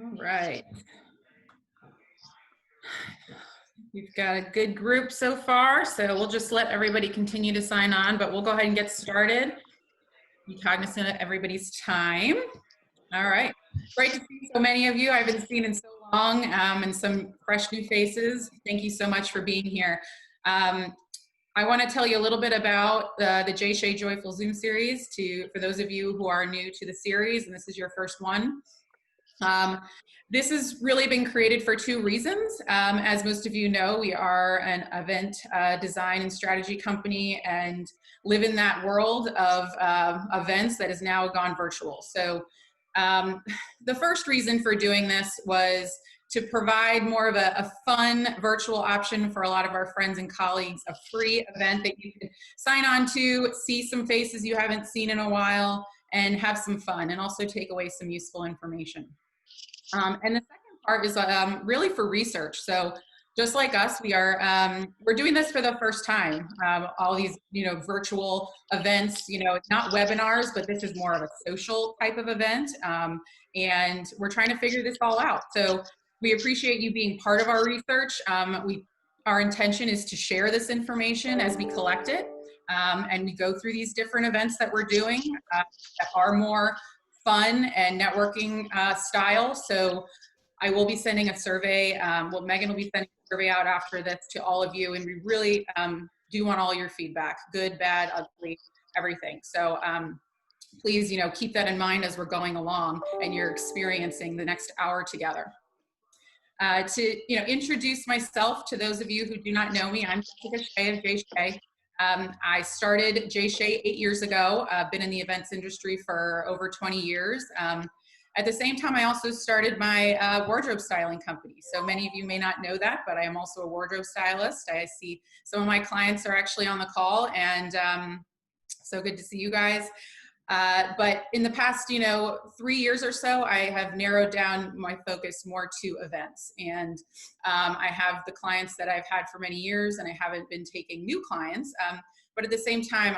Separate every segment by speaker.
Speaker 1: All right. We've got a good group so far, so we'll just let everybody continue to sign on, but we'll go ahead and get started. Be cognizant of everybody's time. All right. Great to see so many of you. I haven't seen in so long, and some fresh new faces. Thank you so much for being here. I want to tell you a little bit about the Shea Joyful Zoom series for those of you who are new to the series, and this is your first one. This has really been created for two reasons. As most of you know, we are an event design and strategy company and live in that world of events that has now gone virtual. So the first reason for doing this was to provide more of a fun virtual option for a lot of our friends and colleagues, a free event that you can sign on to, see some faces you haven't seen in a while, and have some fun, and also take away some useful information. And the second part is really for research. So just like us, we're doing this for the first time. All these, virtual events, not webinars, but this is more of a social type of event. And we're trying to figure this all out. So we appreciate you being part of our research. Our intention is to share this information as we collect it. And we go through these different events that we're doing that are more fun and networking style. So I will be sending a survey. Megan will be sending a survey out after this to all of you. And we really do want all your feedback, good, bad, ugly, everything. So please, keep that in mind as we're going along and you're experiencing the next hour together. To introduce myself to those of you who do not know me, I'm Jessica Shea of Shea. I started Shea 8 years ago. I've been in the events industry for over 20 years. At the same time, I also started my wardrobe styling company. So many of you may not know that, but I am also a wardrobe stylist. I see some of my clients are actually on the call, and so good to see you guys. But in the past, 3 years or so, I have narrowed down my focus more to events. And I have the clients that I've had for many years, and I haven't been taking new clients. But at the same time,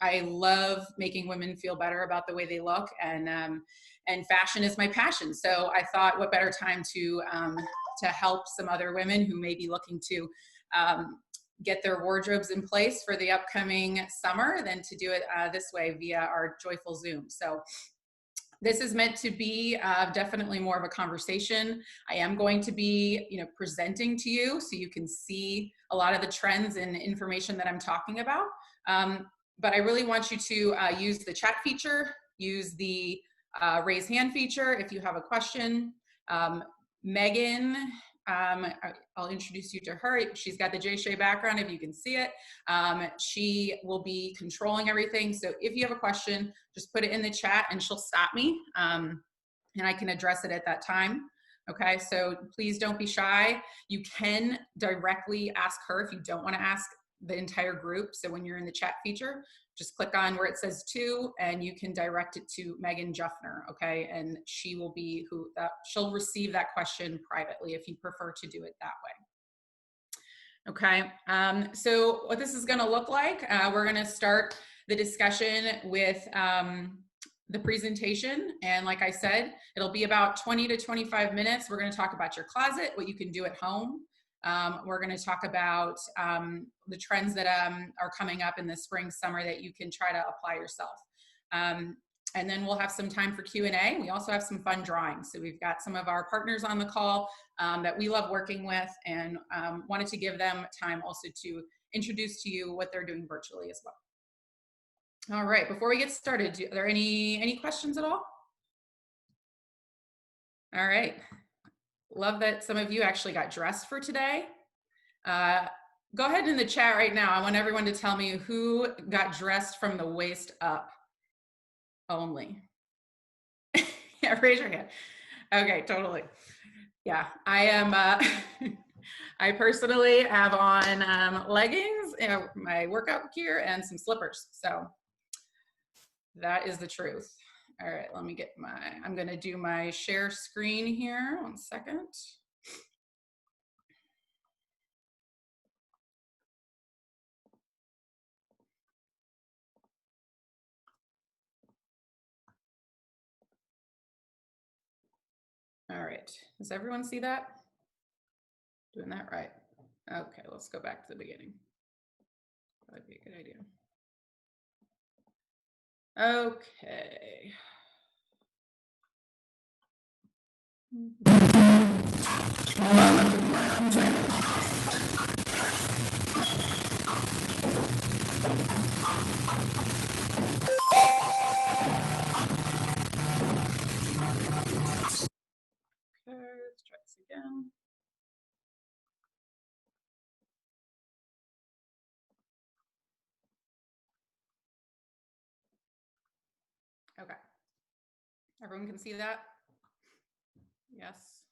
Speaker 1: I love making women feel better about the way they look, and fashion is my passion. So I thought, what better time to help some other women who may be looking to get their wardrobes in place for the upcoming summer than to do it this way via our joyful Zoom. So this is meant to be definitely more of a conversation. I am going to be, presenting to you so you can see a lot of the trends and information that I'm talking about. But I really want you to use the chat feature, use the raise hand feature if you have a question. Megan, I'll introduce you to her. She's got the Shea background, if you can see it. She will be controlling everything. So if you have a question, just put it in the chat and she'll stop me, and I can address it at that time. Okay, so please don't be shy. You can directly ask her if you don't want to ask the entire group. So when you're in the chat feature, just click on where it says to, and you can direct it to Megan Juffner, okay? And she will be she'll receive that question privately if you prefer to do it that way. Okay, so what this is gonna look like, we're gonna start the discussion with the presentation. And like I said, it'll be about 20 to 25 minutes. We're gonna talk about your closet, what you can do at home. We're going to talk about the trends that are coming up in the spring, summer that you can try to apply yourself. And then we'll have some time for Q&A. We also have some fun drawings. So we've got some of our partners on the call that we love working with, and wanted to give them time also to introduce to you what they're doing virtually as well. All right, before we get started, are there any questions at all? All right. Love that some of you actually got dressed for today. Go ahead in the chat right now. I want everyone to tell me who got dressed from the waist up only. Yeah, raise your hand. Okay, totally. Yeah, I am. I personally have on leggings, my workout gear, and some slippers. So that is the truth. All right, let me get I'm gonna do my share screen here, 1 second. All right. Does everyone see that? Doing that right. Okay, let's go back to the beginning. That'd be a good idea. Okay. Okay, let's try this again. Okay. Everyone can see that? Yes.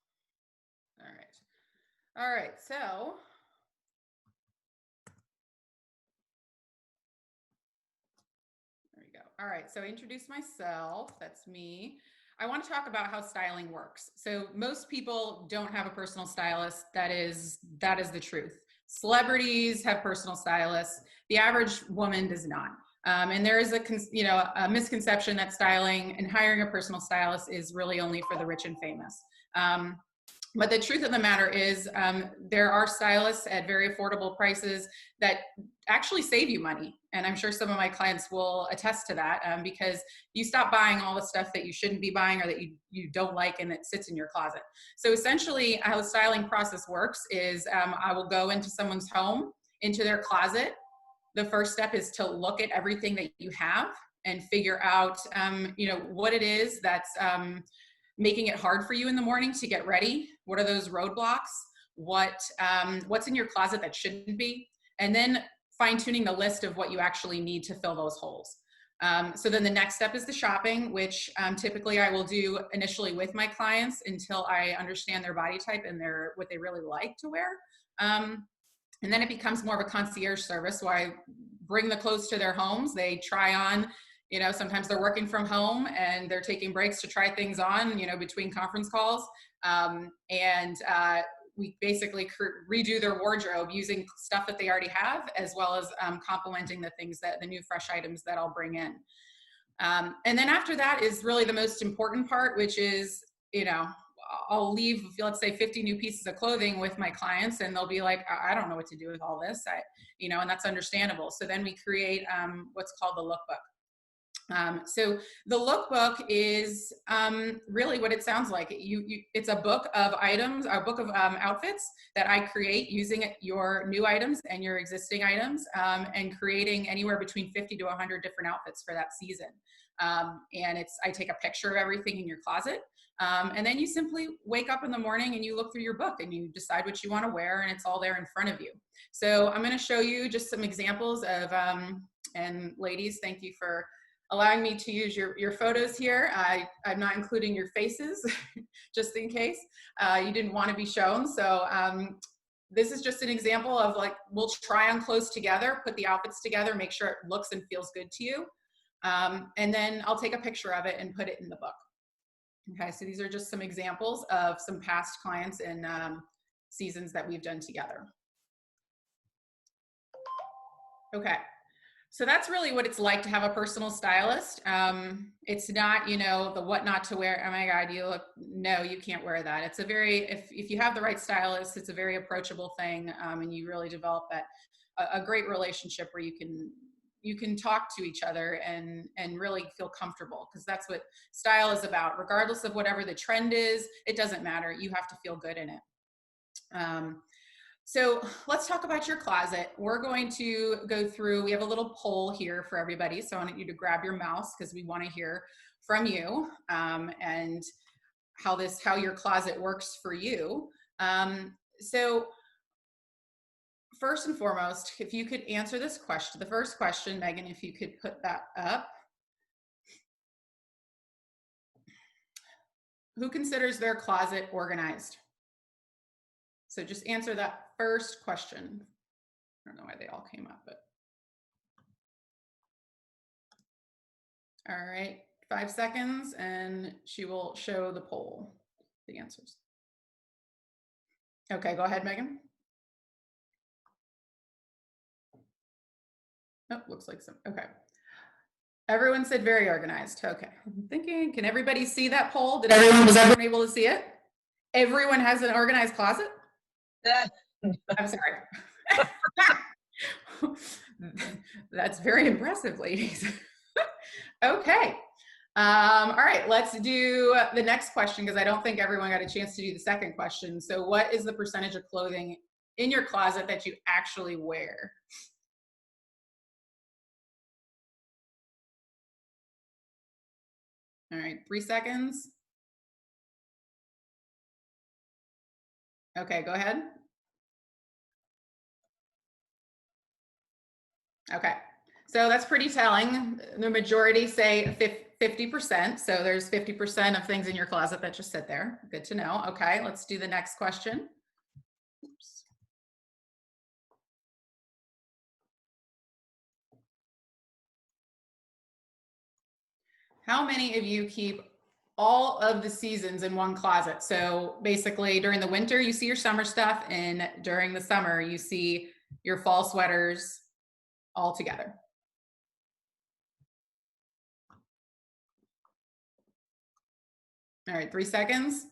Speaker 1: All right. All right, so there we go. All right, so introduce myself. That's me. I want to talk about how styling works. So most people don't have a personal stylist. That is the truth. Celebrities have personal stylists. The average woman does not. And there is a misconception that styling and hiring a personal stylist is really only for the rich and famous. But the truth of the matter is there are stylists at very affordable prices that actually save you money. And I'm sure some of my clients will attest to that because you stop buying all the stuff that you shouldn't be buying or that you don't like and that sits in your closet. So essentially how the styling process works is I will go into someone's home, into their closet. The first step is to look at everything that you have and figure out what it is that's making it hard for you in the morning to get ready. What are those roadblocks? What's in your closet that shouldn't be? And then fine-tuning the list of what you actually need to fill those holes. So then the next step is the shopping, which typically I will do initially with my clients until I understand their body type and what they really like to wear. And then it becomes more of a concierge service where I bring the clothes to their homes. They try on, sometimes they're working from home and they're taking breaks to try things on, between conference calls. We basically redo their wardrobe using stuff that they already have, as well as complementing the new fresh items that I'll bring in. And then after that is really the most important part, which is, I'll leave, let's say 50 new pieces of clothing with my clients and they'll be like, I don't know what to do with all this, and that's understandable. So then we create what's called the lookbook. So the lookbook is really what it sounds like. It's a book of items, a book of outfits that I create using your new items and your existing items and creating anywhere between 50 to 100 different outfits for that season. I take a picture of everything in your closet. And then you simply wake up in the morning and you look through your book and you decide what you want to wear and it's all there in front of you. So I'm going to show you just some examples of, and ladies, thank you for allowing me to use your photos here. I'm not including your faces just in case you didn't want to be shown. So this is just an example of we'll try on clothes together, put the outfits together, make sure it looks and feels good to you. And then I'll take a picture of it and put it in the book. Okay, so these are just some examples of some past clients and seasons that we've done together. Okay. So that's really what it's like to have a personal stylist. It's not, the what not to wear. Oh my God, no, you can't wear that. It's if you have the right stylist, it's a very approachable thing. And you really develop a great relationship where you can talk to each other and really feel comfortable, because that's what style is about. Regardless of whatever the trend is, it doesn't matter. You have to feel good in it. So let's talk about your closet. We're going to go through, we have a little poll here for everybody. So I want you to grab your mouse because we want to hear from you and how your closet works for you. So first and foremost, if you could answer this question, the first question, Megan, if you could put that up. Who considers their closet organized? So just answer that first question. I don't know why they all came up, but. All right, 5 seconds and she will show the poll, the answers. Okay, go ahead, Megan. Oh, looks like okay. Everyone said very organized. Okay, I'm thinking, can everybody see that poll? Was everyone able to see it? Everyone has an organized closet?
Speaker 2: That
Speaker 1: I'm sorry. That's very impressive, ladies. Okay. All right, let's do the next question because I don't think everyone got a chance to do the second question. So what is the percentage of clothing in your closet that you actually wear? All right, 3 seconds. Okay, go ahead. Okay, so that's pretty telling. The majority say 50%. So there's 50% of things in your closet that just sit there. Good to know. Okay, let's do the next question. Oops. How many of you keep all of the seasons in one closet? So basically during the winter, you see your summer stuff, and during the summer, you see your fall sweaters all together. All right, 3 seconds.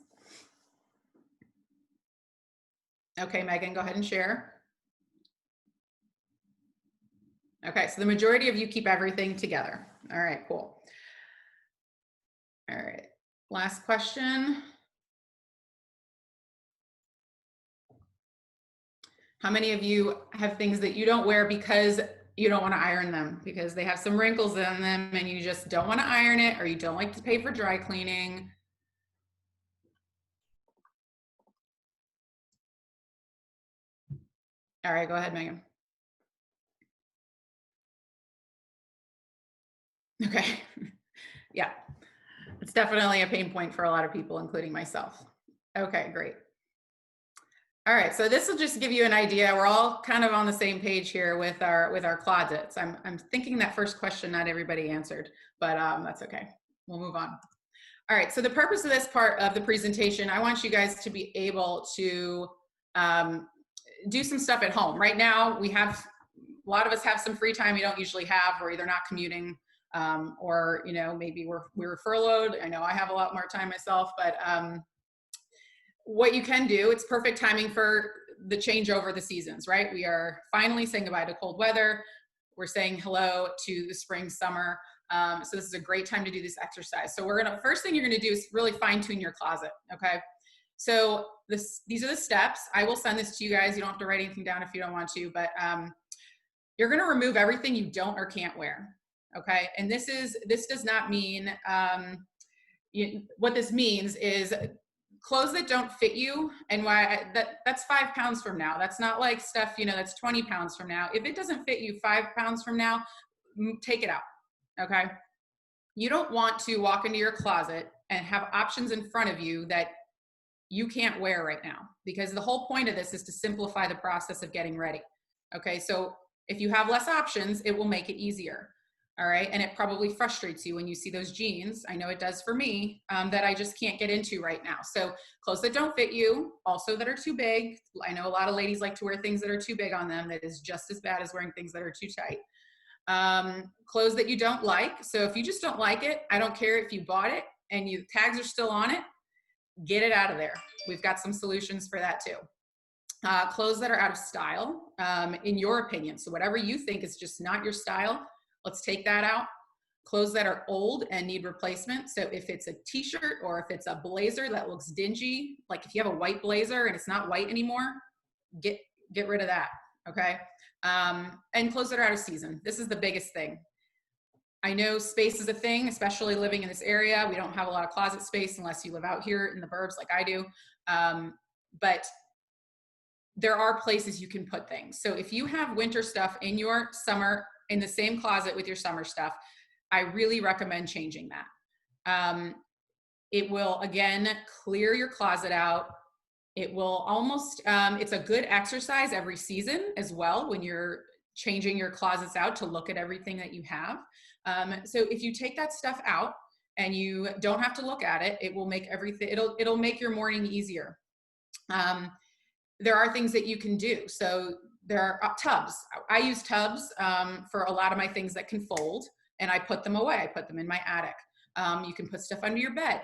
Speaker 1: Okay, Megan, go ahead and share. Okay, so the majority of you keep everything together. All right, cool. All right, last question. How many of you have things that you don't wear because you don't want to iron them, because they have some wrinkles in them and you just don't want to iron it, or you don't like to pay for dry cleaning? All right, go ahead, Megan. Okay. Yeah, it's definitely a pain point for a lot of people, including myself. Okay, great. All right, so this will just give you an idea. We're all kind of on the same page here with our closets. I'm thinking that first question not everybody answered, but that's okay. We'll move on. All right, so the purpose of this part of the presentation, I want you guys to be able to do some stuff at home. Right now, we have, a lot of us have some free time we don't usually have. We're either not commuting or, you know, maybe we're furloughed. I know I have a lot more time myself, but what you can do, it's perfect timing for the changeover of the seasons, right? We are finally saying goodbye to cold weather. We're saying hello to the spring, summer. So this is a great time to do this exercise. So first thing you're gonna do is really fine tune your closet, okay? So these are the steps. I will send this to you guys. You don't have to write anything down if you don't want to, but you're gonna remove everything you don't or can't wear, okay? And this does not mean, what this means is clothes that don't fit you, and that's 5 pounds from now. That's not like stuff, you know, that's 20 pounds from now. If it doesn't fit you 5 pounds from now, take it out, okay? You don't want to walk into your closet and have options in front of you that you can't wear right now, because the whole point of this is to simplify the process of getting ready, okay? So if you have less options, it will make it easier. All right, and it probably frustrates you when you see those jeans. I know it does for me, that I just can't get into right now. So clothes that don't fit you, also that are too big. I know a lot of ladies like to wear things that are too big on them. That is just as bad as wearing things that are too tight. Clothes that you don't like. So if you just don't like it, I don't care if you bought it and tags are still on it, get it out of there. We've got some solutions for that too. Clothes that are out of style, in your opinion. So whatever you think is just not your style, let's take that out. Clothes that are old and need replacement. So if it's a t-shirt or if it's a blazer that looks dingy, like if you have a white blazer and it's not white anymore, get rid of that, okay? And clothes that are out of season. This is the biggest thing. I know space is a thing, especially living in this area. We don't have a lot of closet space unless you live out here in the burbs like I do. But there are places you can put things. So if you have winter stuff in your summer, in the same closet with your summer stuff, I really recommend changing that. It will, again, clear your closet out. It will almost, it's a good exercise every season as well when you're changing your closets out to look at everything that you have. So if you take that stuff out and you don't have to look at it, it will make everything, it'll make your morning easier. There are things that you can do. So there are tubs. I use tubs for a lot of my things that can fold, and I put them away. I put them in my attic. You can put stuff under your bed.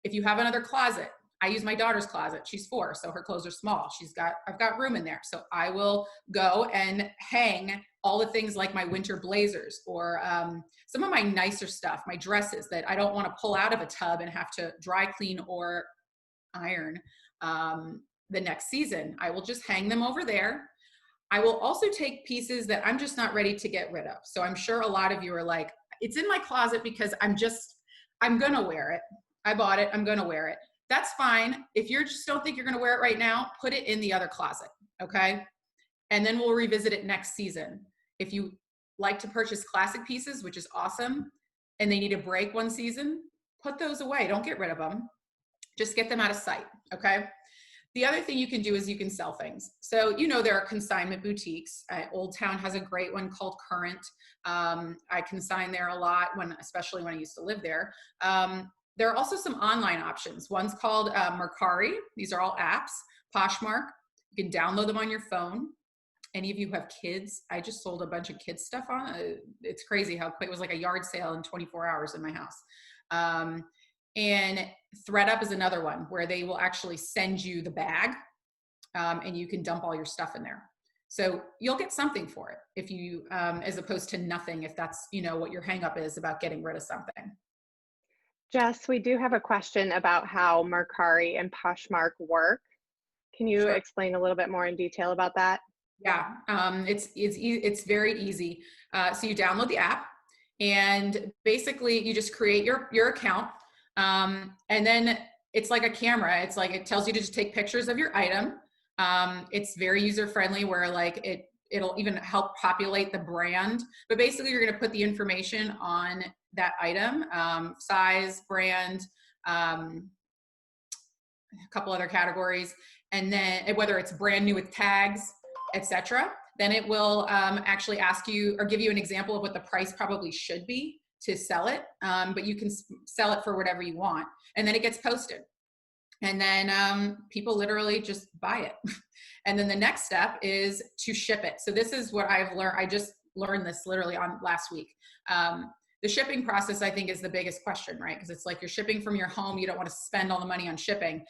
Speaker 1: If you have another closet, I use my daughter's closet. She's 4, so her clothes are small. I've got room in there. So I will go and hang all the things like my winter blazers or some of my nicer stuff, my dresses that I don't want to pull out of a tub and have to dry clean or iron the next season. I will just hang them over there. I will also take pieces that I'm just not ready to get rid of. So I'm sure a lot of you are like, it's in my closet because I'm going to wear it. I bought it. I'm going to wear it. That's fine. If you just don't think you're going to wear it right now, put it in the other closet. Okay. And then we'll revisit it next season. If you like to purchase classic pieces, which is awesome, and they need a break one season, put those away. Don't get rid of them. Just get them out of sight. Okay. The other thing you can do is you can sell things. So, there are consignment boutiques. Old Town has a great one called Current. I consign there a lot, especially when I used to live there. There are also some online options. One's called Mercari. These are all apps. Poshmark. You can download them on your phone. Any of you have kids? I just sold a bunch of kids stuff on. It's crazy how quick. It was like a yard sale in 24 hours in my house. And ThreadUp is another one where they will actually send you the bag and you can dump all your stuff in there. So you'll get something for it if you, as opposed to nothing, if that's, what your hang up is about getting rid of something.
Speaker 2: Jess, we do have a question about how Mercari and Poshmark work. Can you explain a little bit more in detail about that?
Speaker 1: Yeah, it's very easy. So you download the app and basically you just create your account. And then it's like a camera. It's like, it tells you to just take pictures of your item. It's very user-friendly where like it'll even help populate the brand, but basically you're going to put the information on that item, size, brand, a couple other categories. And then whether it's brand new with tags, etc., then it will actually ask you or give you an example of what the price probably should be to sell it, but you can sell it for whatever you want, and then it gets posted, and then people literally just buy it. And then the next step is to ship it. So this is what I've learned. I just learned this literally on last week. The shipping process, I think, is the biggest question, right? Because it's like you're shipping from your home. You don't want to spend all the money on shipping.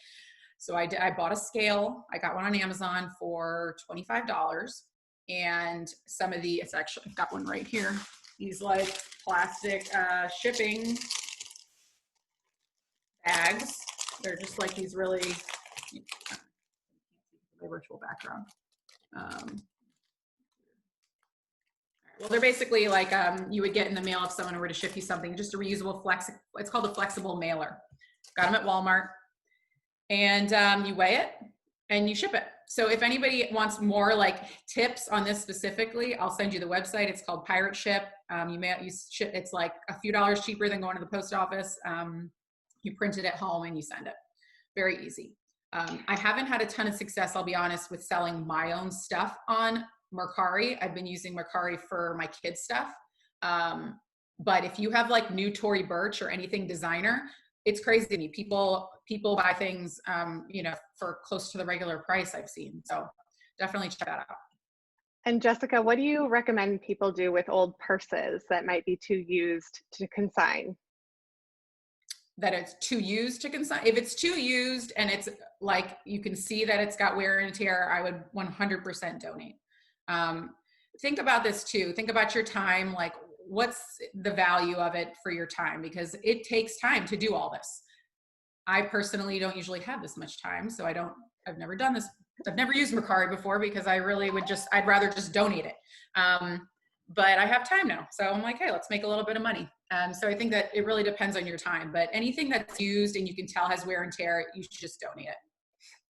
Speaker 1: So I bought a scale. I got one on Amazon for $25, and it's actually, I've got one right here. These like plastic shipping bags. They're just like these really, my virtual background. Well, they're basically like you would get in the mail if someone were to ship you something, just a reusable it's called a flexible mailer. Got them at Walmart. And you weigh it and you ship it. So if anybody wants more like tips on this specifically, I'll send you the website. It's called Pirate Ship. It's like a few dollars cheaper than going to the post office. You print it at home and you send it. Very easy. I haven't had a ton of success, I'll be honest, with selling my own stuff on Mercari. I've been using Mercari for my kids' stuff. But if you have like new Tory Burch or anything designer, it's crazy to me. People buy things, for close to the regular price I've seen. So definitely check that out.
Speaker 2: And Jessica, what do you recommend people do with old purses that might be too used to consign?
Speaker 1: That it's too used to consign. If it's too used and it's like, you can see that it's got wear and tear, I would 100% donate. Think about this too. Think about your time. Like, what's the value of it for your time? Because it takes time to do all this. I personally don't usually have this much time. So I've never done this. I've never used Mercari before because I'd rather just donate it. But I have time now. So I'm like, hey, let's make a little bit of money. So I think that it really depends on your time, but anything that's used and you can tell has wear and tear, you should just donate it.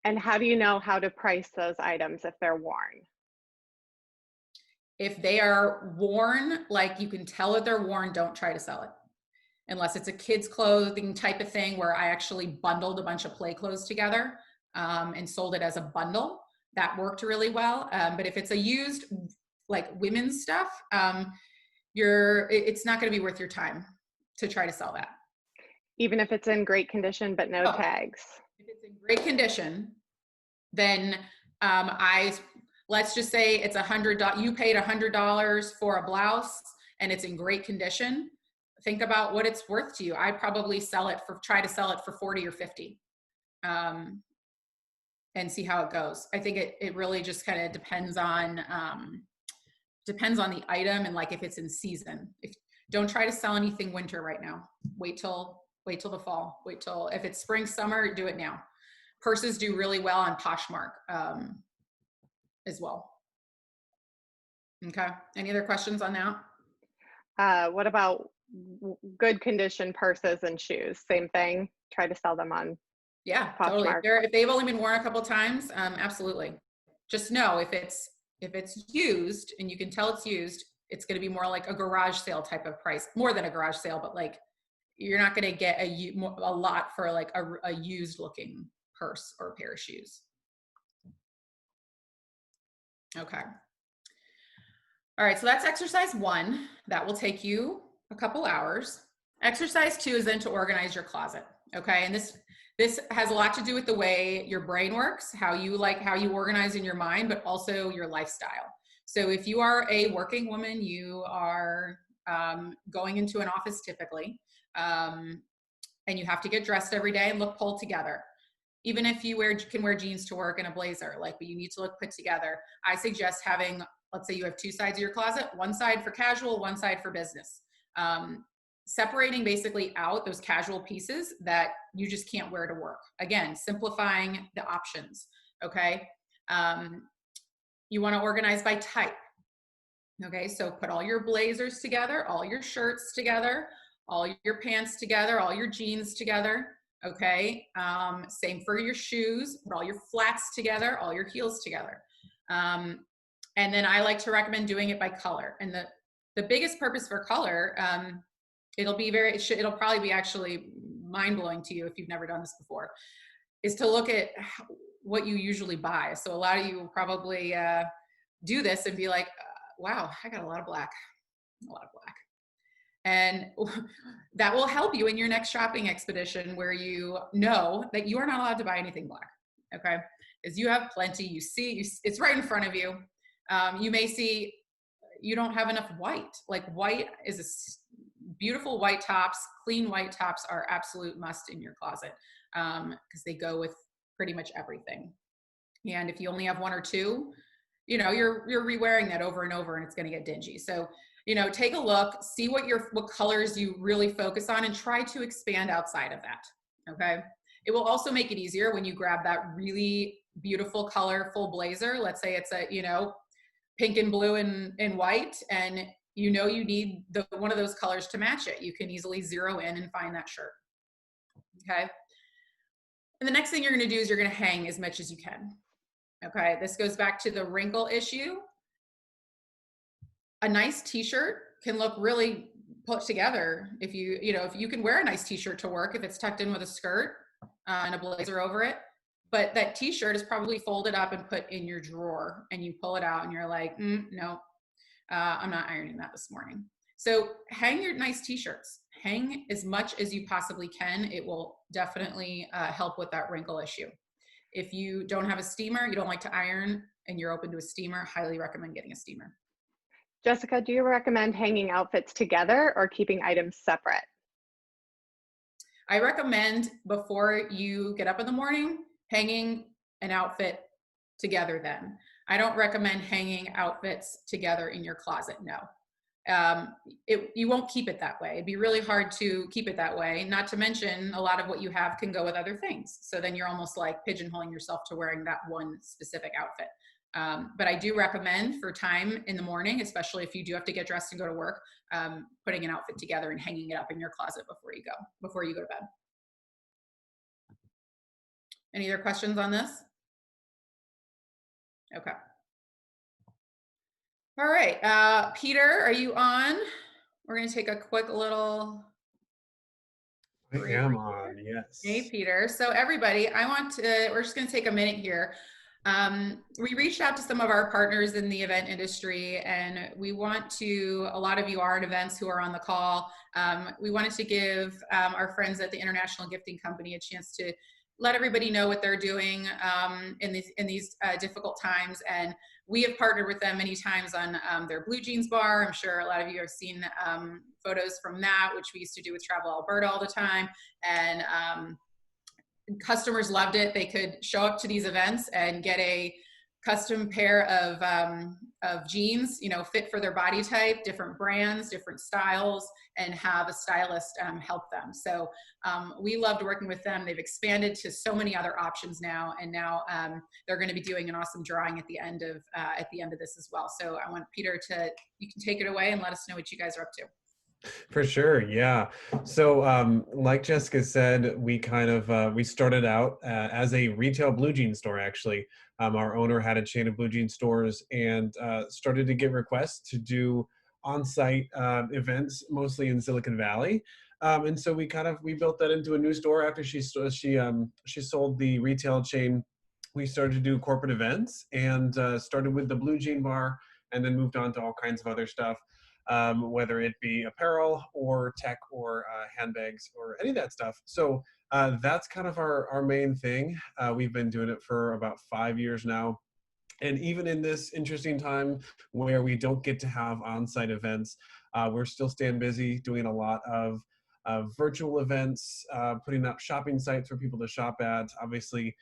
Speaker 2: And how do you know how to price those items if they're worn?
Speaker 1: If they are worn, like you can tell that they're worn, don't try to sell it. Unless it's a kid's clothing type of thing where I actually bundled a bunch of play clothes together and sold it as a bundle. That worked really well. But if it's a used, like women's stuff, it's not going to be worth your time to try to sell that.
Speaker 2: Even if it's in great condition, but no tags.
Speaker 1: If it's in great condition, then let's just say it's $100. You paid $100 for a blouse and it's in great condition. Think about what it's worth to you. I'd probably try to sell it for 40 or 50. and see how it goes. I think it really just kind of depends on the item and like if it's in season. Don't try to sell anything winter right now. Wait till the fall. Wait till, if it's spring, summer, do it now. Purses do really well on Poshmark as well. Okay. Any other questions on that?
Speaker 2: What about good condition purses and shoes? Same thing. Try to sell them on
Speaker 1: Yeah, totally.
Speaker 2: Poshmark.
Speaker 1: If they've only been worn a couple times, absolutely. Just know if it's used and you can tell it's used, it's going to be more like a garage sale type of price, more than a garage sale, but like you're not going to get a lot for like a used looking purse or pair of shoes. Okay. All right, so that's exercise 1. That will take you a couple hours. Exercise 2 is then to organize your closet. Okay, and this has a lot to do with the way your brain works, how you organize in your mind, but also your lifestyle. So if you are a working woman, you are going into an office typically, and you have to get dressed every day and look pulled together. Even if you can wear jeans to work and a blazer, but you need to look put together, I suggest having, let's say you have 2 sides of your closet, one side for casual, one side for business. Separating basically out those casual pieces that you just can't wear to work. Again, simplifying the options, okay? You wanna organize by type, okay? So put all your blazers together, all your shirts together, all your pants together, all your jeans together, okay? Same for your shoes, put all your flats together, all your heels together. And then I like to recommend doing it by color. And the biggest purpose for color, it'll probably be actually mind-blowing to you if you've never done this before, is to look at what you usually buy. So a lot of you will probably do this and be like, wow, I got a lot of black. And that will help you in your next shopping expedition where you know that you are not allowed to buy anything black, okay? Because you have plenty, it's right in front of you. You may see you don't have enough white. Like white is beautiful white tops, clean white tops are absolute must in your closet because they go with pretty much everything. And if you only have 1 or 2, you're re-wearing that over and over and it's going to get dingy. So, take a look, see what colors you really focus on and try to expand outside of that. Okay. It will also make it easier when you grab that really beautiful colorful blazer. Let's say it's a, pink and blue and white, and you need one of those colors to match it. You can easily zero in and find that shirt. Okay. And the next thing you're going to do is you're going to hang as much as you can. Okay. This goes back to the wrinkle issue. A nice t-shirt can look really put together if you can wear a nice t-shirt to work if it's tucked in with a skirt and a blazer over it. But that t-shirt is probably folded up and put in your drawer and you pull it out and you're like, no, I'm not ironing that this morning. So hang your nice t-shirts. Hang as much as you possibly can. It will definitely help with that wrinkle issue. If you don't have a steamer, you don't like to iron, and you're open to a steamer, highly recommend getting a steamer.
Speaker 2: Jessica, do you recommend hanging outfits together or keeping items separate?
Speaker 1: I recommend before you get up in the morning, hanging an outfit together then. I don't recommend hanging outfits together in your closet, no. You won't keep it that way. It'd be really hard to keep it that way. Not to mention a lot of what you have can go with other things. So then you're almost like pigeonholing yourself to wearing that one specific outfit. But I do recommend for time in the morning, especially if you do have to get dressed and go to work, putting an outfit together and hanging it up in your closet before you go to bed. Any other questions on this? Okay. All right, Peter, are you on? We're going to take a quick little
Speaker 3: I am on, yes.
Speaker 1: Hey, Peter. So everybody, we're just going to take a minute here. We reached out to some of our partners in the event industry, and a lot of you are at events who are on the call. We wanted to give our friends at the International Gifting Company a chance to let everybody know what they're doing in these difficult times. And we have partnered with them many times on their Blue Jeans bar. I'm sure a lot of you have seen photos from that, which we used to do with Travel Alberta all the time. And customers loved it. They could show up to these events and get a custom pair of jeans, you know, fit for their body type, different brands, different styles, and have a stylist help them. So we loved working with them. They've expanded to so many other options now, and now they're going to be doing an awesome drawing at the end of this as well. So I want Peter to, you can take it away and let us know what you guys are up to.
Speaker 3: For sure, yeah. So, like Jessica said, we kind of we started out as a retail blue jean store. Actually, our owner had a chain of blue jean stores and started to get requests to do on-site events, mostly in Silicon Valley. And so we built that into a new store after she sold the retail chain. We started to do corporate events and started with the blue jean bar, and then moved on to all kinds of other stuff. Whether it be apparel or tech or handbags or any of that stuff. So that's kind of our main thing. We've been doing it for about 5 years now. And even in this interesting time where we don't get to have on-site events, we're still staying busy doing a lot of virtual events, putting up shopping sites for people to shop at. Obviously,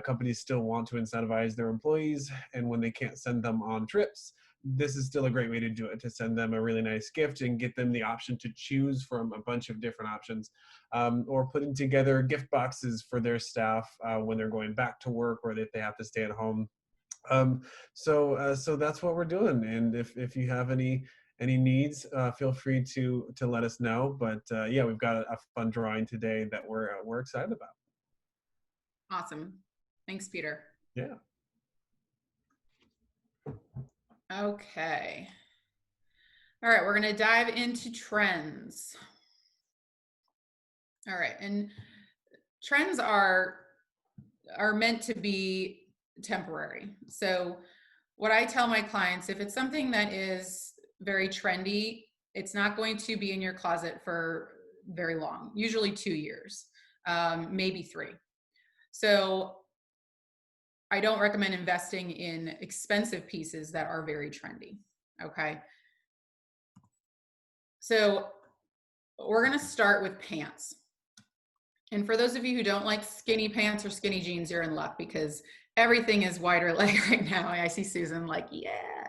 Speaker 3: companies still want to incentivize their employees, and when they can't send them on trips, this is still a great way to do it, to send them a really nice gift and get them the option to choose from a bunch of different options, or putting together gift boxes for their staff when they're going back to work or if they have to stay at home. So that's what we're doing. And if you have any needs, feel free to let us know. But yeah, we've got a fun drawing today that we're excited about.
Speaker 1: Awesome. Thanks, Peter.
Speaker 3: Yeah.
Speaker 1: Okay. All right, we're going to dive into trends. All right, and trends are meant to be temporary. So what I tell my clients, if it's something that is very trendy, it's not going to be in your closet for very long, usually 2 years, maybe 3. So I don't recommend investing in expensive pieces that are very trendy, okay? So we're gonna start with pants. And for those of you who don't like skinny pants or skinny jeans, you're in luck because everything is wider leg right now. I see Susan like, yeah.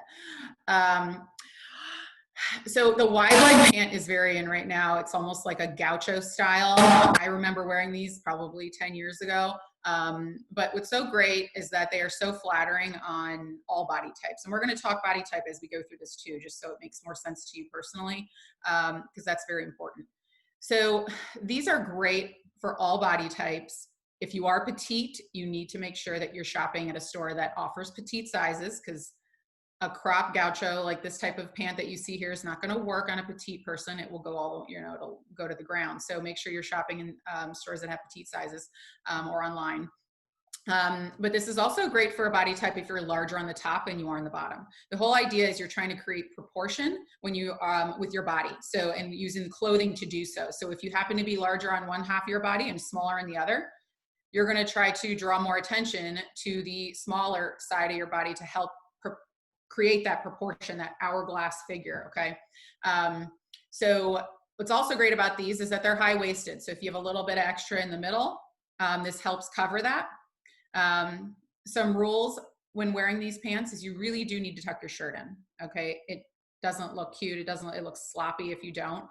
Speaker 1: So the wide leg pant is very in right now. It's almost like a gaucho style. I remember wearing these probably 10 years ago. But what's so great is that they are so flattering on all body types. And we're going to talk body type as we go through this too, just so it makes more sense to you personally, because that's very important. So these are great for all body types. If you are petite, you need to make sure that you're shopping at a store that offers petite sizes, because a crop gaucho, like this type of pant that you see here, is not going to work on a petite person. It will go all, it'll go to the ground. So make sure you're shopping in stores that have petite sizes or online. But this is also great for a body type if you're larger on the top and you are on the bottom. The whole idea is you're trying to create proportion when you with your body. So, and using clothing to do so. So if you happen to be larger on one half of your body and smaller on the other, you're going to try to draw more attention to the smaller side of your body to help create that proportion, that hourglass figure, okay? So what's also great about these is that they're high-waisted. So if you have a little bit extra in the middle, this helps cover that. Some rules when wearing these pants is you really do need to tuck your shirt in, okay? It doesn't look cute. It looks sloppy if you don't.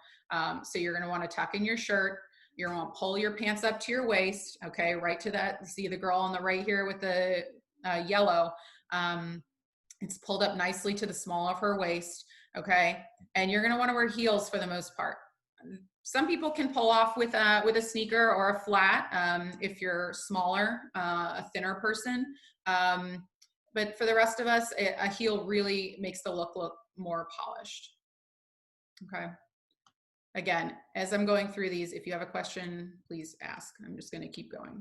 Speaker 1: So you're gonna wanna tuck in your shirt. You're gonna pull your pants up to your waist, okay? Right to that, see the girl on the right here with the yellow. It's pulled up nicely to the small of her waist, okay? And you're gonna wanna wear heels for the most part. Some people can pull off with a sneaker or a flat if you're smaller, a thinner person. But for the rest of us, a heel really makes the look more polished, okay? Again, as I'm going through these, if you have a question, please ask. I'm just gonna keep going.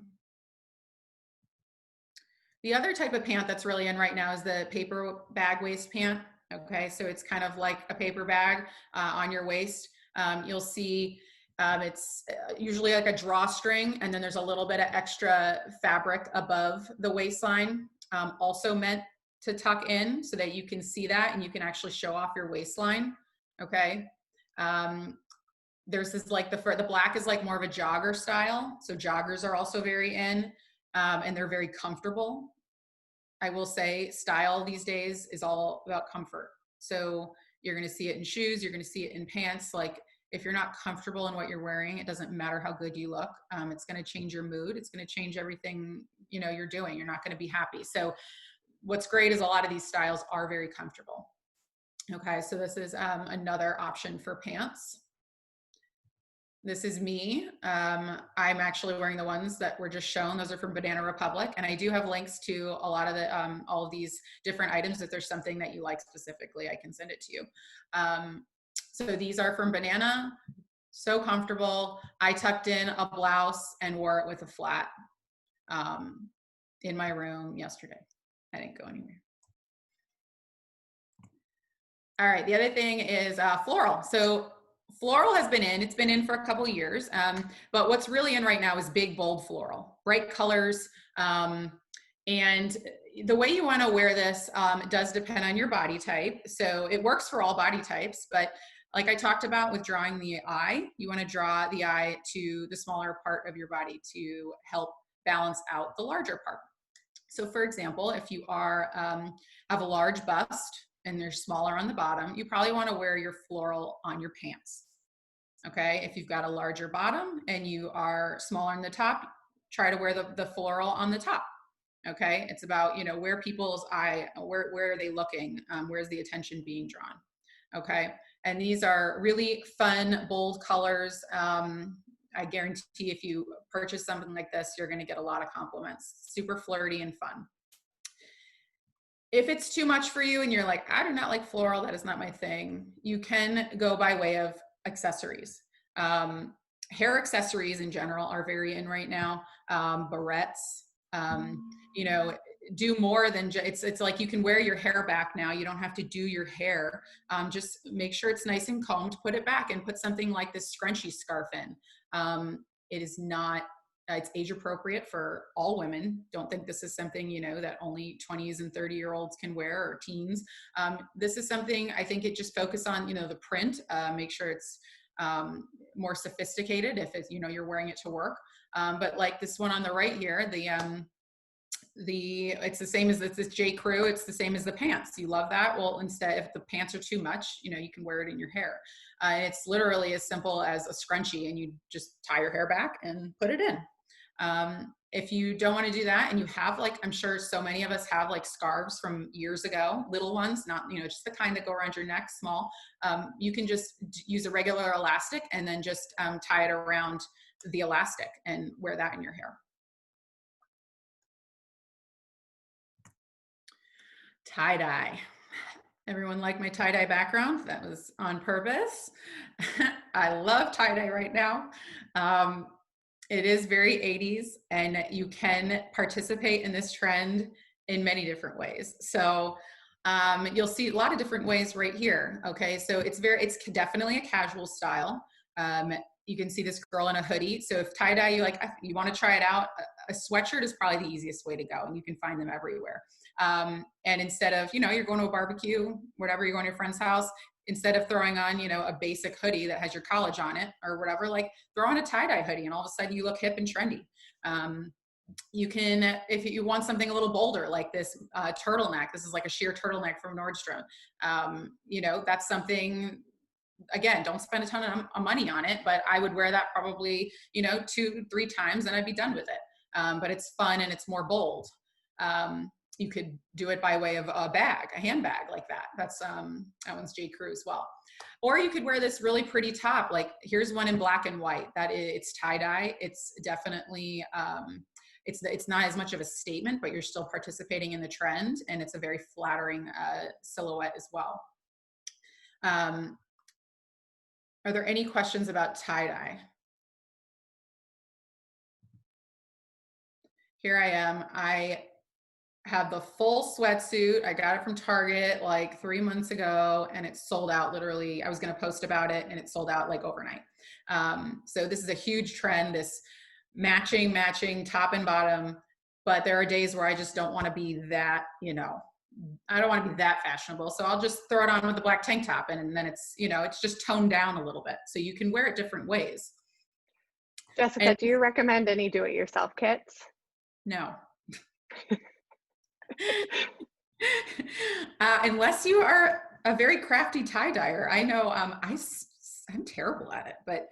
Speaker 1: The other type of pant that's really in right now is the paper bag waist pant. Okay, so it's kind of like a paper bag on your waist. You'll see it's usually like a drawstring, and then there's a little bit of extra fabric above the waistline, also meant to tuck in so that you can see that and you can actually show off your waistline. Okay. There's this like the black is like more of a jogger style. So joggers are also very in, and they're very comfortable. I will say style these days is all about comfort. So you're going to see it in shoes. You're going to see it in pants. Like if you're not comfortable in what you're wearing, it doesn't matter how good you look. It's going to change your mood. It's going to change everything, you know, you're doing. You're not going to be happy. So what's great is a lot of these styles are very comfortable. Okay. So this is another option for pants. This is me. I'm actually wearing the ones that were just shown. Those are from Banana Republic. And I do have links to a lot of the, all of these different items. If there's something that you like specifically, I can send it to you. So these are from Banana. So comfortable. I tucked in a blouse and wore it with a flat in my room yesterday. I didn't go anywhere. All right. The other thing is floral. So floral has been in, it's been in for a couple of years, but what's really in right now is big, bold floral, bright colors. And the way you want to wear this does depend on your body type. So it works for all body types, but like I talked about with drawing the eye, you want to draw the eye to the smaller part of your body to help balance out the larger part. So for example, if you are have a large bust and they're smaller on the bottom, you probably want to wear your floral on your pants. Okay, if you've got a larger bottom and you are smaller on the top, try to wear the floral on the top. Okay, it's about, you know, where people's eye, where are they looking? Where's the attention being drawn? Okay, and these are really fun, bold colors. I guarantee if you purchase something like this, you're going to get a lot of compliments. Super flirty and fun. If it's too much for you and you're like, I do not like floral, that is not my thing, you can go by way of accessories. Hair accessories in general are very in right now. Barrettes, you know, do more than it's like you can wear your hair back now. You don't have to do your hair. Just make sure it's nice and combed, put it back and put something like this scrunchy scarf in. It is not, it's age appropriate for all women. Don't think this is something, you know, that only 20s and 30-year-olds can wear or teens. This is something I think it just focus on, you know, the print, make sure it's more sophisticated if it's, you know, you're wearing it to work. But like this one on the right here, it's the same as this J. Crew. It's the same as the pants. You love that? Well, instead, if the pants are too much, you know, you can wear it in your hair. It's literally as simple as a scrunchie and you just tie your hair back and put it in. If you don't want to do that and you have like, I'm sure so many of us have like scarves from years ago, little ones, not, you know, just the kind that go around your neck, small, you can just use a regular elastic and then just tie it around the elastic and wear that in your hair. Tie-dye. Everyone like my tie-dye background? That was on purpose. I love tie-dye right now. It is very 80s and you can participate in this trend in many different ways. So you'll see a lot of different ways right here. Okay, so it's definitely a casual style. You can see this girl in a hoodie. So if tie-dye, you want to try it out, a sweatshirt is probably the easiest way to go and you can find them everywhere. And instead of, you know, you're going to a barbecue, whatever, you're going to your friend's house, instead of throwing on, you know, a basic hoodie that has your college on it or whatever, like throw on a tie-dye hoodie and all of a sudden you look hip and trendy. You can, if you want something a little bolder, like this turtleneck, this is like a sheer turtleneck from Nordstrom. You know, that's something, again, don't spend a ton of money on it, but I would wear that probably, you know, 2-3 times and I'd be done with it. But it's fun and it's more bold. You could do it by way of a bag, a handbag like that. That's that one's J. Crew as well. Or you could wear this really pretty top. Like here's one in black and white. It's tie-dye. It's definitely it's not as much of a statement, but you're still participating in the trend, and it's a very flattering silhouette as well. Are there any questions about tie-dye? Here I am. I have the full sweatsuit. I got it from Target like 3 months ago and it sold out literally. I was going to post about it and it sold out like overnight. So this is a huge trend, this matching top and bottom, but there are days where I just don't want to be that, you know, I don't want to be that fashionable. So I'll just throw it on with a black tank top, and then it's, you know, it's just toned down a little bit. So you can wear it different ways.
Speaker 2: Jessica,
Speaker 1: And
Speaker 2: do you recommend any do-it-yourself kits?
Speaker 1: no. Unless you are a very crafty tie-dyer. I know I'm terrible at it, but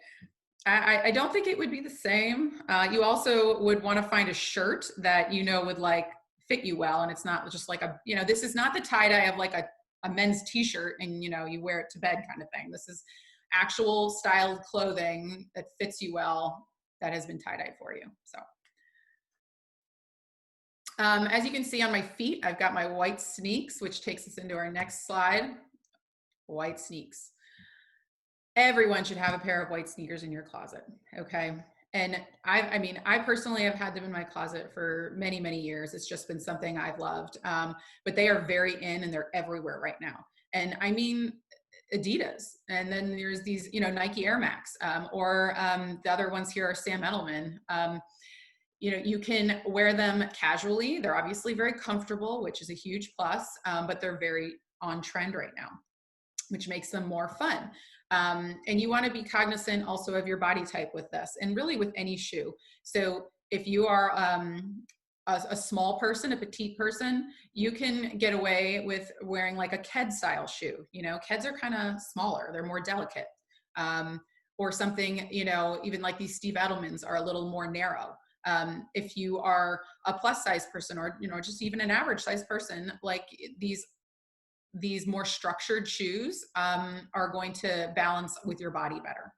Speaker 1: I don't think it would be the same. You also would want to find a shirt that you know would like fit you well, and it's not just like a, you know, this is not the tie-dye of like a men's t-shirt and, you know, you wear it to bed kind of thing. This is actual styled clothing that fits you well, that has been tie-dyed for you. So as you can see on my feet, I've got my white sneaks, which takes us into our next slide. White sneaks. Everyone should have a pair of white sneakers in your closet, okay? And I mean, I personally have had them in my closet for many, many years. It's just been something I've loved. But they are very in and they're everywhere right now. And I mean, Adidas. And then there's these, you know, Nike Air Max, or the other ones here are Sam Edelman. You know, you can wear them casually. They're obviously very comfortable, which is a huge plus, but they're very on trend right now, which makes them more fun. And you want to be cognizant also of your body type with this, and really with any shoe. So if you are a small person, a petite person, you can get away with wearing like a Ked style shoe. You know, Keds are kind of smaller, they're more delicate. Or something, you know, even like these Steve Edelmans are a little more narrow. If you are a plus size person, or, you know, just even an average size person, like these more structured shoes are going to balance with your body better.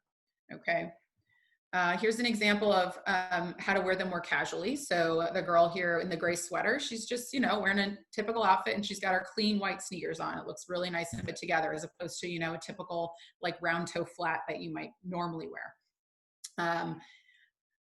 Speaker 1: Okay. Here's an example of how to wear them more casually. So the girl here in the gray sweater, she's just, you know, wearing a typical outfit, and she's got her clean white sneakers on. It looks really nice and put together, as opposed to, you know, a typical like round toe flat that you might normally wear.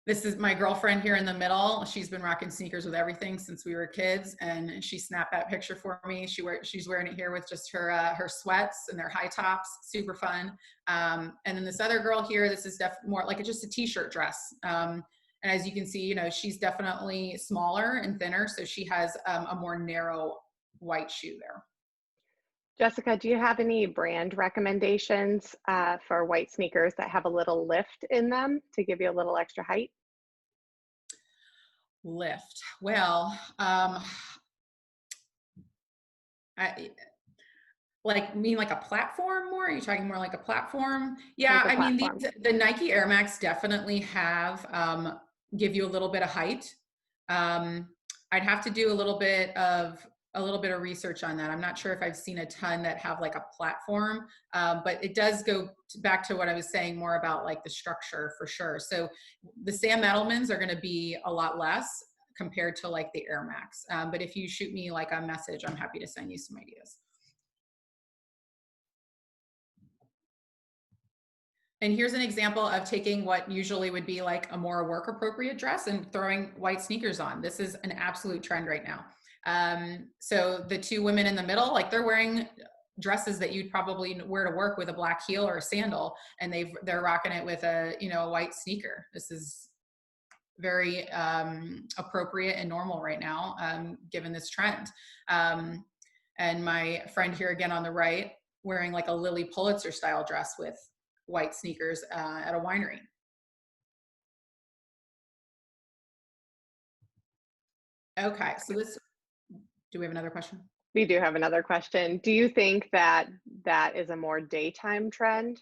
Speaker 1: This is my girlfriend here in the middle. She's been rocking sneakers with everything since we were kids, and she snapped that picture for me. She's wearing it here with just her sweats and their high tops, super fun. And then this other girl here, this is definitely more like just a t-shirt dress. And as you can see, you know, she's definitely smaller and thinner, so she has a more narrow white shoe there.
Speaker 2: Jessica, do you have any brand recommendations for white sneakers that have a little lift in them to give you a little extra height?
Speaker 1: Lift. Well, I mean like a platform more? Are you talking more like a platform? Yeah,
Speaker 2: Like a
Speaker 1: I mean,
Speaker 2: platform.
Speaker 1: the Nike Air Max definitely have give you a little bit of height. I'd have to do a little bit of research on that. I'm not sure if I've seen a ton that have like a platform, but it does go back to what I was saying more about like the structure for sure. So the Sam Edelmans are going to be a lot less compared to like the Air Max. But if you shoot me like a message, I'm happy to send you some ideas. And here's an example of taking what usually would be like a more work appropriate dress and throwing white sneakers on. This is an absolute trend right now. So the two women in the middle, like they're wearing dresses that you'd probably wear to work with a black heel or a sandal, and they're rocking it with a, you know, a white sneaker. This is very appropriate and normal right now, given this trend. And my friend here again on the right, wearing like a Lily Pulitzer style dress with white sneakers at a winery. Okay, so do we have another question?
Speaker 2: We do have another question. Do you think that that is a more daytime trend?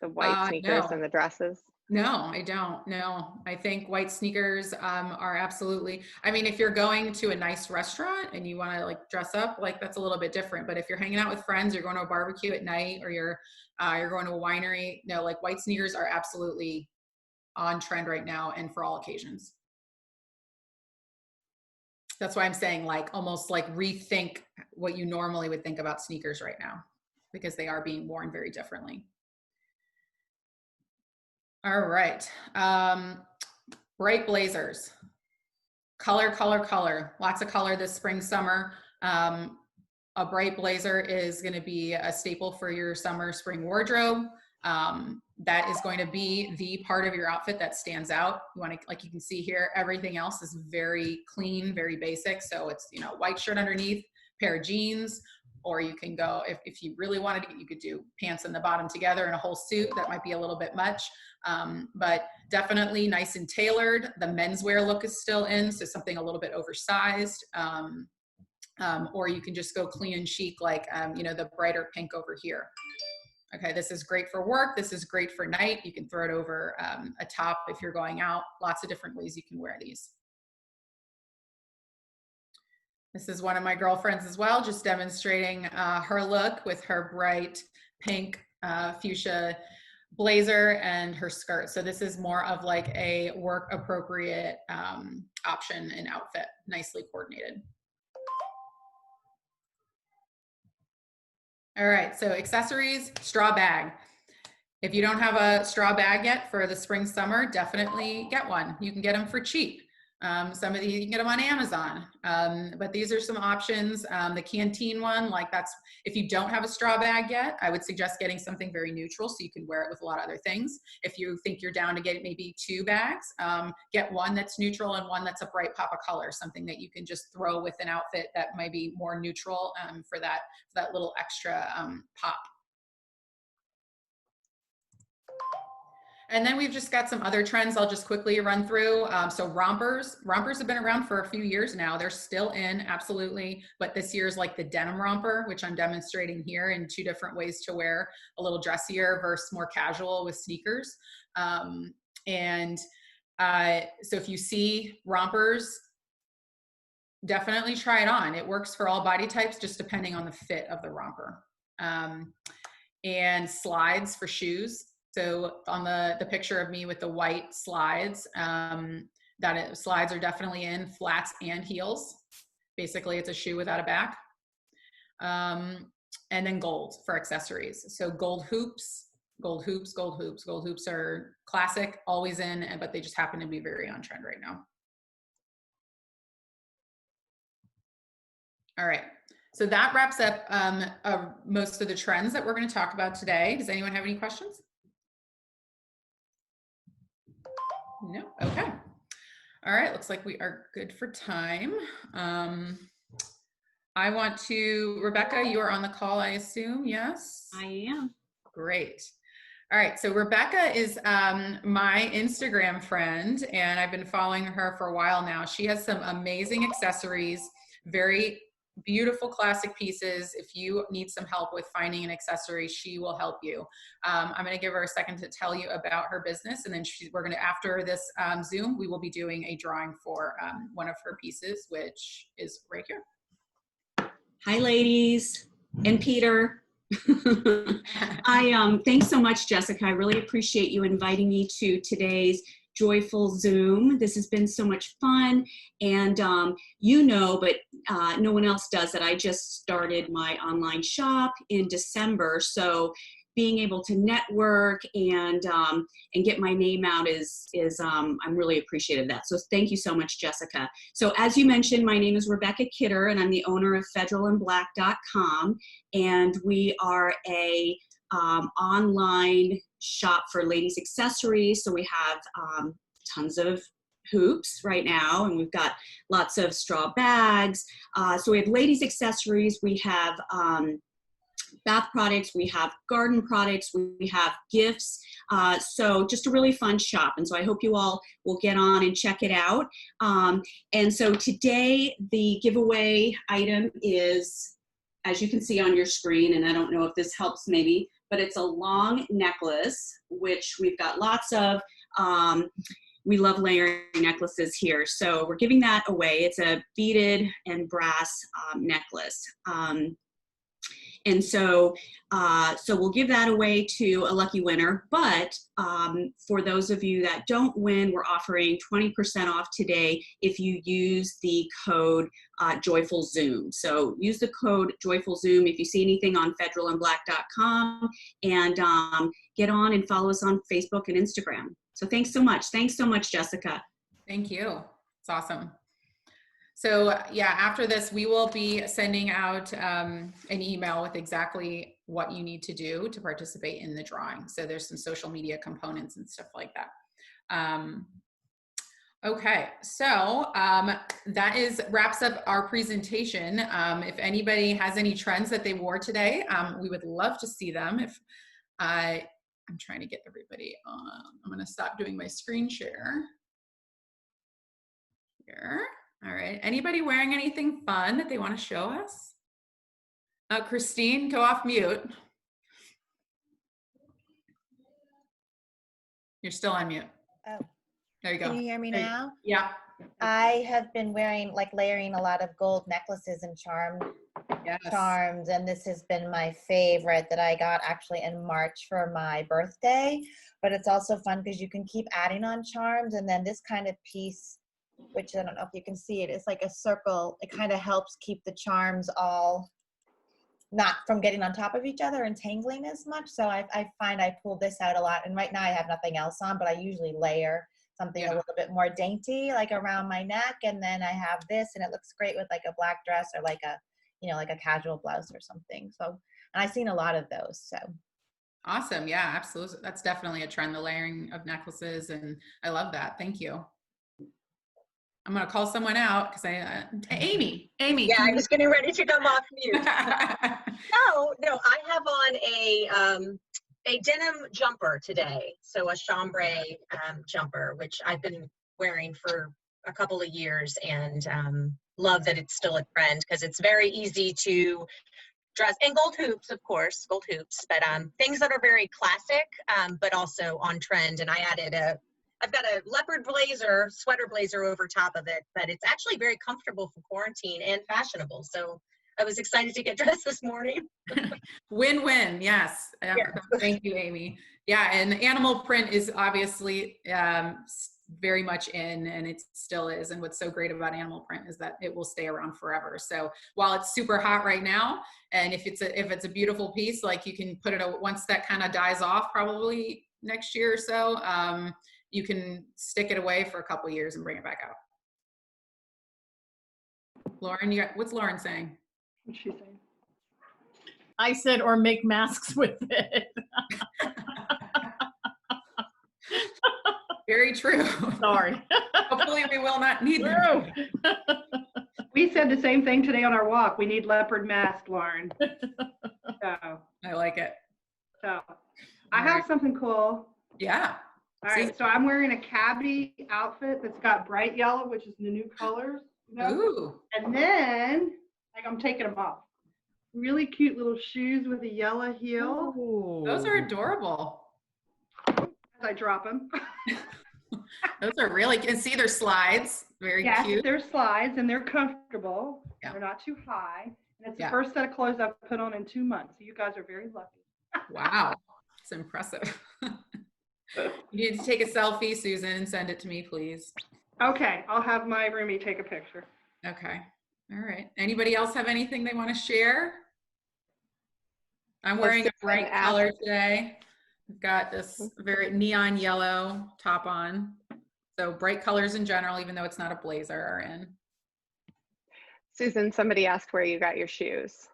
Speaker 2: The white sneakers
Speaker 1: No.
Speaker 2: and the dresses?
Speaker 1: No, I don't. No, I think white sneakers are absolutely, I mean, if you're going to a nice restaurant and you want to like dress up, like that's a little bit different. But if you're hanging out with friends, you're going to a barbecue at night, or you're going to a winery, no, like white sneakers are absolutely on trend right now and for all occasions. That's why I'm saying like almost like rethink what you normally would think about sneakers right now, because they are being worn very differently. All right. Bright blazers. Color, color, color. Lots of color this spring, summer. A bright blazer is going to be a staple for your summer, spring wardrobe. that is going to be the part of your outfit that stands out. You want to, like you can see here, everything else is very clean, very basic. So it's, you know, white shirt underneath, pair of jeans, or you can go, if you really wanted to, you could do pants and the bottom together and a whole suit. That might be a little bit much, but definitely nice and tailored. The menswear look is still in, so something a little bit oversized. Or you can just go clean and chic, like, you know, the brighter pink over here. Okay, this is great for work. This is great for night. You can throw it over a top if you're going out. Lots of different ways you can wear these. This is one of my girlfriends as well, just demonstrating her look with her bright pink fuchsia blazer and her skirt. So this is more of like a work appropriate option and outfit, nicely coordinated. All right, so accessories, straw bag. If you don't have a straw bag yet for the spring, summer, definitely get one. You can get them for cheap. Some of these, you can get them on Amazon, but these are some options. The canteen one, like that's, if you don't have a straw bag yet, I would suggest getting something very neutral so you can wear it with a lot of other things. If you think you're down to get maybe 2 bags, get one that's neutral and one that's a bright pop of color, something that you can just throw with an outfit that might be more neutral for that little extra pop. And then we've just got some other trends I'll just quickly run through. So rompers have been around for a few years now. They're still in, absolutely. But this year's like the denim romper, which I'm demonstrating here in 2 different ways to wear, a little dressier versus more casual with sneakers. So if you see rompers, definitely try it on. It works for all body types, just depending on the fit of the romper. And slides for shoes. So on the picture of me with the white slides, slides are definitely in, flats and heels. Basically, it's a shoe without a back. And then gold for accessories. So gold hoops are classic, always in, but they just happen to be very on trend right now. All right. So that wraps up most of the trends that we're going to talk about today. Does anyone have any questions? No? Okay. All right. Looks like we are good for time. I want to, Rebecca, you are on the call, I assume. Yes?
Speaker 4: I am.
Speaker 1: Great. All right. So Rebecca is my Instagram friend, and I've been following her for a while now. She has some amazing accessories, very beautiful classic pieces. If you need some help with finding an accessory, she will help you. I'm going to give her a second to tell you about her business, and then we're going to, after this Zoom, we will be doing a drawing for one of her pieces, which is right here.
Speaker 4: Hi, ladies, and Peter. Thanks so much, Jessica. I really appreciate you inviting me to today's joyful Zoom. This has been so much fun, and you know, but no one else does, that I just started my online shop in December. So being able to network and get my name out is I'm really appreciative of that. So thank you so much, Jessica. So as you mentioned, my name is Rebecca Kidder, and I'm the owner of federaldandblack.com, and we are a online shop for ladies accessories. So we have tons of hoops right now, and we've got lots of straw bags. So we have ladies accessories, we have bath products, we have garden products, we have gifts. So just a really fun shop. And so I hope you all will get on and check it out. And so today the giveaway item is, as you can see on your screen, and I don't know if this helps maybe, but it's a long necklace, which we've got lots of. We love layering necklaces here. So we're giving that away. It's a beaded and brass necklace. And so, we'll give that away to a lucky winner. But for those of you that don't win, we're offering 20% off today if you use the code JoyfulZoom. So use the code JoyfulZoom if you see anything on federaldandblack.com, and get on and follow us on Facebook and Instagram. So thanks so much. Thanks so much, Jessica.
Speaker 1: Thank you. It's awesome. So yeah, after this, we will be sending out an email with exactly what you need to do to participate in the drawing. So there's some social media components and stuff like that. Okay, so that wraps up our presentation. If anybody has any trends that they wore today, we would love to see them. If I'm trying to get everybody on, I'm going to stop doing my screen share here. All right, anybody wearing anything fun that they want to show us? Christine, go off mute. You're still on mute.
Speaker 5: Oh,
Speaker 1: There you go.
Speaker 5: can you hear me
Speaker 1: There you-
Speaker 5: now?
Speaker 1: Yeah.
Speaker 5: I have been wearing, like, layering a lot of gold necklaces and
Speaker 1: Yes.
Speaker 5: charms, and this has been my favorite that I got actually in March for my birthday. But it's also fun because you can keep adding on charms, and then this kind of piece, which I don't know if you can see it, it's like a circle. It kind of helps keep the charms all not from getting on top of each other and tangling as much. So I find I pull this out a lot, and right now I have nothing else on, but I usually layer something a little bit more dainty, like around my neck, and then I have this, and it looks great with like a black dress or like a, you know, like a casual blouse or something. So, and I've seen a lot of those. So
Speaker 1: Awesome. Yeah, absolutely. That's definitely a trend, the layering of necklaces. And I love that. Thank you. I'm going to call someone out because Amy.
Speaker 6: Yeah, I was getting ready to come off mute. No, I have on a denim jumper today. So a chambray jumper, which I've been wearing for a couple of years, and love that it's still a trend because it's very easy to dress, and gold hoops, of course, gold hoops, but things that are very classic, but also on trend. And I've got a leopard blazer, sweater blazer over top of it, but it's actually very comfortable for quarantine and fashionable. So I was excited to get dressed this morning.
Speaker 1: Win-win. Yes. Thank you, Amy. Yeah. And animal print is obviously very much in, and it still is. And what's so great about animal print is that it will stay around forever. So while it's super hot right now, and if it's a beautiful piece, like you can put it out once that kind of dies off, probably next year or so, you can stick it away for a couple of years and bring it back out. Lauren, what's Lauren saying?
Speaker 7: What's she saying? I said, or make masks with it.
Speaker 1: Very true.
Speaker 7: Sorry.
Speaker 1: Hopefully we will not need them.
Speaker 7: We said the same thing today on our walk. We need leopard mask, Lauren. So
Speaker 1: I like it.
Speaker 7: I have something cool.
Speaker 1: Yeah.
Speaker 7: All right, so I'm wearing a cabbie outfit that's got bright yellow, which is the new colors. You know?
Speaker 1: Ooh.
Speaker 7: And then, like, I'm taking them off. Really cute little shoes with a yellow heel.
Speaker 1: Ooh. Those are adorable.
Speaker 7: As I drop them.
Speaker 1: Those are really, and see their slides. Very cute.
Speaker 7: Yes, they're slides and they're comfortable.
Speaker 1: Yeah.
Speaker 7: They're not too high. And it's the first set of clothes I've put on in 2 months. So you guys are very lucky.
Speaker 1: Wow. It's impressive. You need to take a selfie, Susan, and send it to me, please.
Speaker 7: Okay, I'll have my roomie take a picture.
Speaker 1: Okay. All right. Anybody else have anything they want to share? I'm wearing a bright color today. I've got this very neon yellow top on. So bright colors in general, even though it's not a blazer, are in.
Speaker 2: Susan, somebody asked where you got your shoes.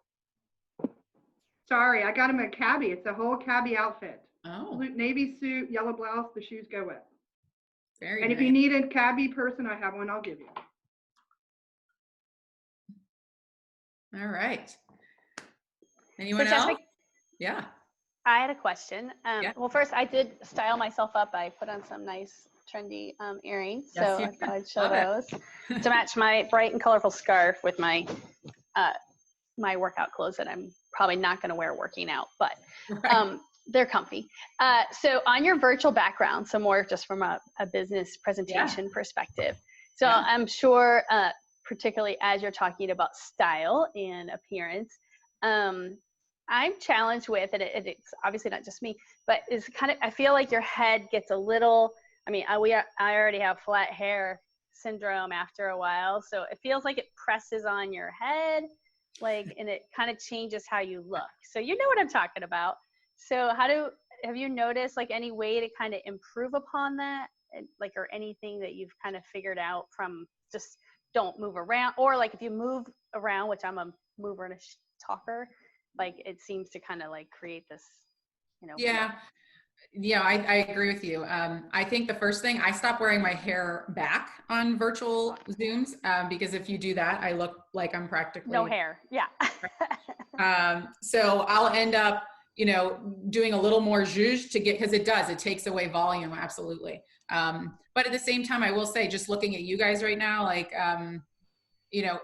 Speaker 7: Sorry, I got him a cabbie. It's a whole cabbie outfit.
Speaker 1: Oh.
Speaker 7: Blue, navy suit, yellow blouse, the shoes go with.
Speaker 1: Very
Speaker 7: and
Speaker 1: nice.
Speaker 7: If you need a cabbie person, I have one, I'll give you.
Speaker 1: All right. Anyone else? Yeah.
Speaker 8: I had a question.
Speaker 1: Yeah.
Speaker 8: Well, first, I did style myself up. I put on some nice, trendy earrings.
Speaker 1: Yes,
Speaker 8: so
Speaker 1: you
Speaker 8: I thought I'd
Speaker 1: did.
Speaker 8: show
Speaker 1: Love
Speaker 8: those to match my bright and colorful scarf with my my workout clothes that I'm probably not going to wear working out, but
Speaker 1: Right.
Speaker 8: they're comfy. So on your virtual background, so more just from a business presentation perspective. So
Speaker 1: Yeah.
Speaker 8: I'm sure, particularly as you're talking about style and appearance, I'm challenged with, and it's obviously not just me, but it's kind of, I feel like your head gets a little, I mean, I already have flat hair syndrome after a while. So it feels like it presses on your head, like, and it kind of changes how you look. So you know what I'm talking about. So have you noticed like any way to kind of improve upon that? Like, or anything that you've kind of figured out from just don't move around, or like if you move around, which I'm a mover and a talker, like it seems to kind of like create this, you know.
Speaker 1: Yeah. Yeah, I agree with you. I think the first thing, I stopped wearing my hair back on virtual Zooms because if you do that, I look like I'm practically
Speaker 8: No hair. Yeah.
Speaker 1: so I'll end up, you know, doing a little more zhuzh to get, because it takes away volume, absolutely. But at the same time, I will say, just looking at you guys right now, like, you know,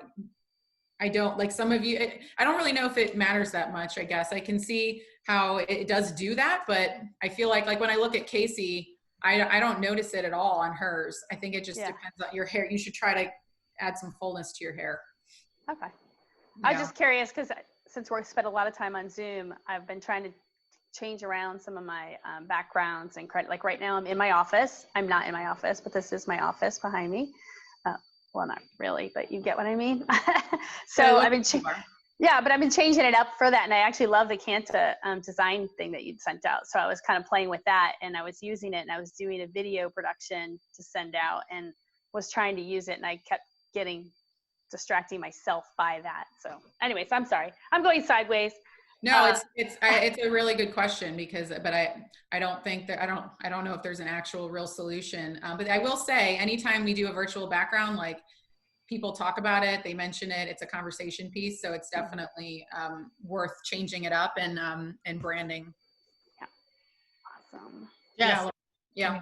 Speaker 1: I don't, like some of you, I don't really know if it matters that much, I guess. I can see how it does do that, but I feel like when I look at Casey, I don't notice it at all on hers. I think it just
Speaker 8: Yeah.
Speaker 1: depends on your hair. You should try to add some fullness to your hair.
Speaker 8: Okay. I was
Speaker 1: Yeah.
Speaker 8: just curious because since we spent a lot of time on Zoom, I've been trying to change around some of my backgrounds and credit. Like right now, I'm in my office. I'm not in my office, but this is my office behind me. Well, not really, but you get what I mean. So I've been, yeah, but I've been changing it up for that, and I actually love the Canta design thing that you'd sent out. So I was kind of playing with that, and I was using it, and I was doing a video production to send out, and was trying to use it, and I kept distracting myself by that. So anyways, I'm sorry. I'm going sideways.
Speaker 1: No, it's a really good question because, but I don't think that, I don't know if there's an actual real solution. But I will say, anytime we do a virtual background, like people talk about it, they mention it, it's a conversation piece. So it's definitely worth changing it up and branding.
Speaker 8: Yeah. Awesome.
Speaker 9: Yes.
Speaker 1: Yeah.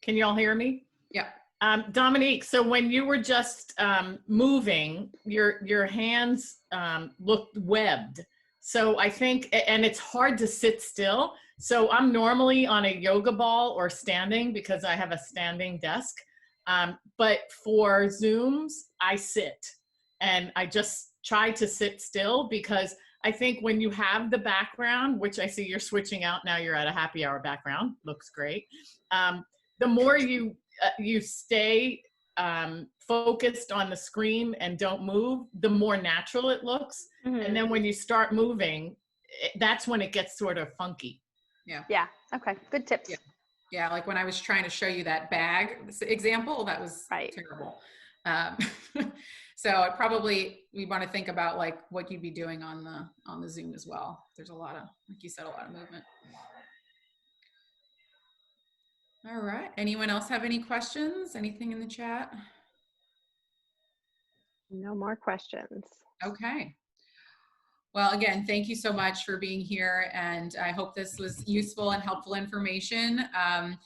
Speaker 9: Can you all hear me?
Speaker 1: Yeah.
Speaker 9: Dominique, so when you were just moving, your hands looked webbed. So I think, and it's hard to sit still. So I'm normally on a yoga ball or standing because I have a standing desk. But for Zooms, I sit and I just try to sit still because I think when you have the background, which I see you're switching out now, you're at a happy hour background, looks great. The more you stay focused on the screen and don't move, the more natural it looks.
Speaker 8: Mm-hmm.
Speaker 9: And then when you start moving, that's when it gets sort of funky.
Speaker 1: Yeah.
Speaker 8: Yeah. Okay. Good tips.
Speaker 1: Yeah. Yeah. Like when I was trying to show you that bag example, that was terrible. So we want to think about like what you'd be doing on the Zoom as well. There's a lot of, like you said, a lot of movement. All right. Anyone else have any questions? Anything in the chat?
Speaker 2: No more questions.
Speaker 1: Okay. Well, again, thank you so much for being here, and I hope this was useful and helpful information. I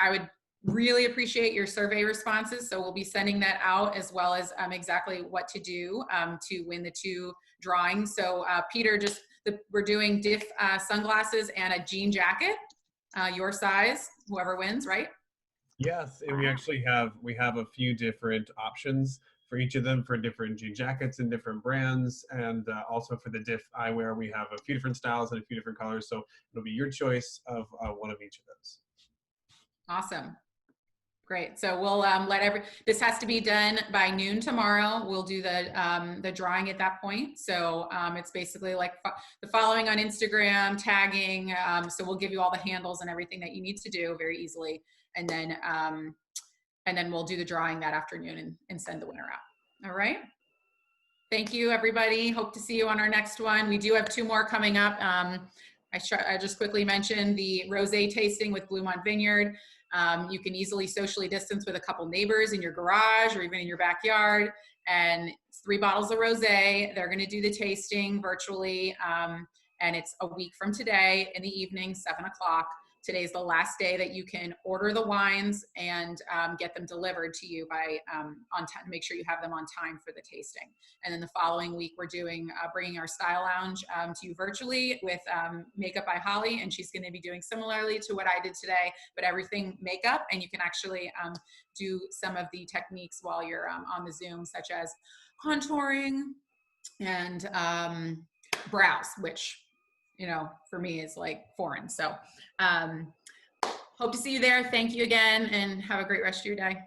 Speaker 1: would really appreciate your survey responses, so we'll be sending that out as well as exactly what to do to win the 2 drawings. So Peter, we're doing diff sunglasses and a jean jacket, your size, whoever wins, right?
Speaker 3: Yes, and we actually have a few different options for each of them for different jean jackets and different brands, and also for the diff eyewear, we have a few different styles and a few different colors. So it'll be your choice of one of each of those.
Speaker 1: Awesome. Great. So we'll this has to be done by noon tomorrow. We'll do the drawing at that point. So it's basically like the following on Instagram, tagging. So we'll give you all the handles and everything that you need to do very easily. And then we'll do the drawing that afternoon and send the winner out. All right. Thank you, everybody. Hope to see you on our next one. We do have 2 more coming up. I just quickly mentioned the rosé tasting with Bluemont Vineyard. You can easily socially distance with a couple neighbors in your garage or even in your backyard. And it's 3 bottles of rosé. They're going to do the tasting virtually. And it's a week from today in the evening, 7 o'clock. Today's the last day that you can order the wines and get them delivered to you by on time. Make sure you have them on time for the tasting. And then the following week, we're doing bringing our style lounge to you virtually with Makeup by Holly, and she's going to be doing similarly to what I did today, but everything makeup, and you can actually do some of the techniques while you're on the Zoom, such as contouring and brows, which, you know, for me is like foreign. So hope to see you there. Thank you again and have a great rest of your day.